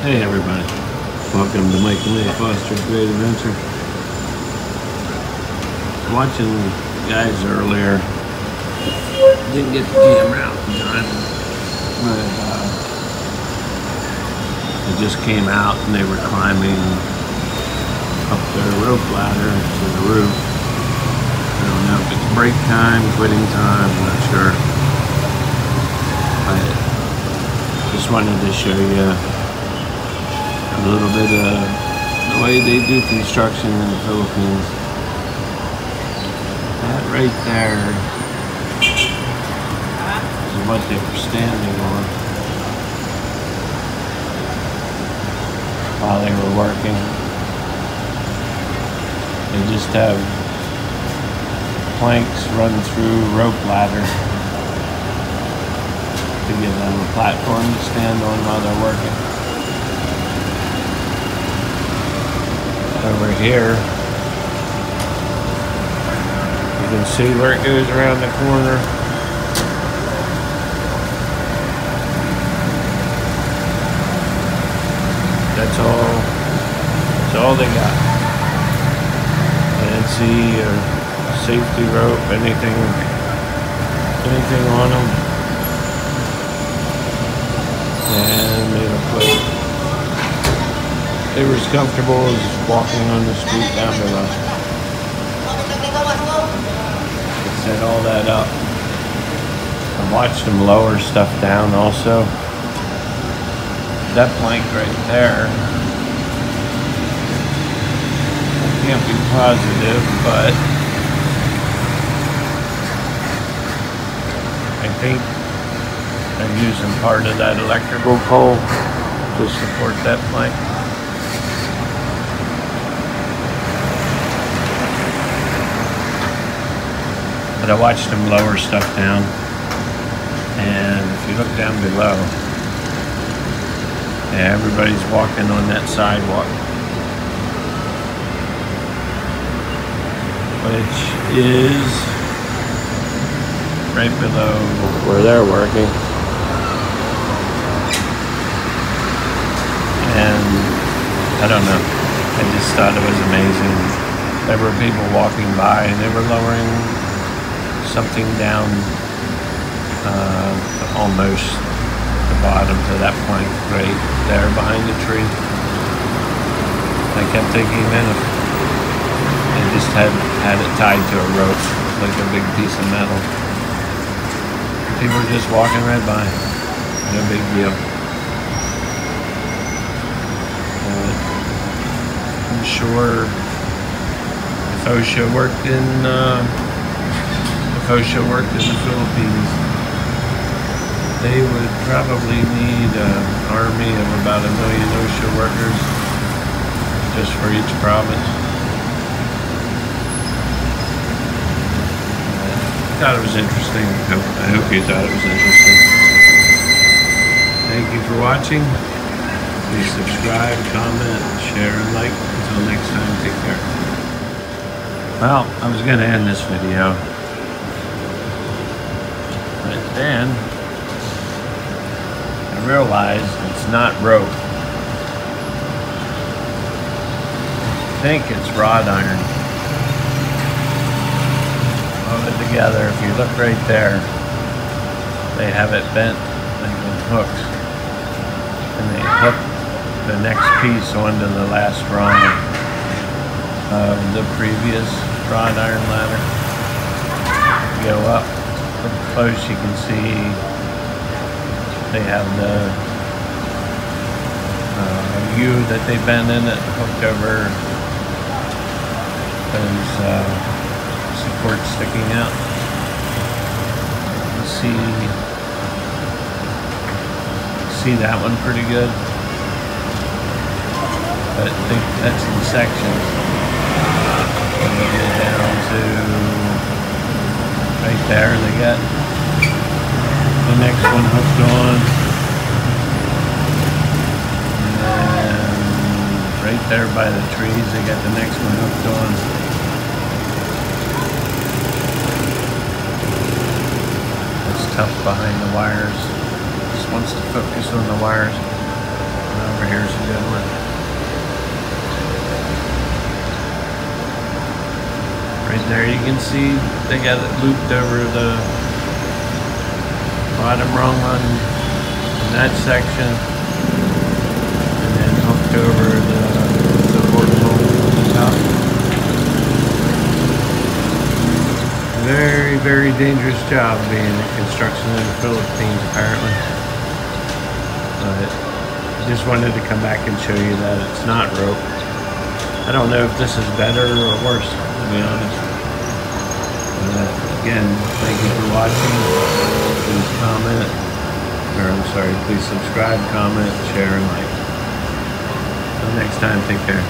Hey everybody, welcome to Mike and Leah Foster's Great Adventure. Watching guys earlier, didn't get the camera out in time, but they just came out and they were climbing up their rope ladder to the roof. I don't know if it's break time, quitting time, I'm not sure, but just wanted to show you a little bit of the way they do construction in the Philippines. That right there is what they were standing on while they were working. They just have planks run through rope ladder to give them a platform to stand on while they're working. Over here, you can see where it goes around the corner. That's all they got. I didn't see a safety rope, anything on them. And they look like they were as comfortable as walking on the street down below. They set all that up. I watched them lower stuff down also. That plank right there, I can't be positive, but I think they're using part of that electrical pole to support that plank. But I watched them lower stuff down, and if you look down below, yeah, everybody's walking on that sidewalk, which is right below where they're working. And I don't know, I just thought it was amazing. There were people walking by and they were lowering something down almost the bottom to that plank right there behind the tree. I kept thinking, man, if they just had it tied to a rope, like a big piece of metal. People were just walking right by, no big deal. I'm sure if OSHA worked in the Philippines, they would probably need an army of about 1 million OSHA workers just for each province. I thought it was interesting. I hope you thought it was interesting. Thank you for watching. Please subscribe, comment, share, and like. Until next time, take care. Well, I was going to end this video, but then I realized it's not rope. I think it's wrought iron. Welded together. If you look right there, they have it bent like with hooks, and they hook the next piece onto the last rung of the previous wrought iron ladder. Go up close, you can see they have the U that they bent in it, hooked over those supports sticking out. You see that one pretty good, but I think that's in sections. When you get down to right there, they got the next one hooked on, and then right there by the trees, they got the next one hooked on. It's tough behind the wires. Just wants to focus on the wires. Over here's a good one. Right there you can see they got it looped over the bottom rung on in that section, and then hooked over the support pole on the top. Very, very dangerous job being in construction in the Philippines, apparently. But I just wanted to come back and show you that it's not rope. I don't know if this is better or worse, to be honest. But again, thank you for watching. Please comment, or I'm sorry, please subscribe, comment, share, and like. Until next time, take care.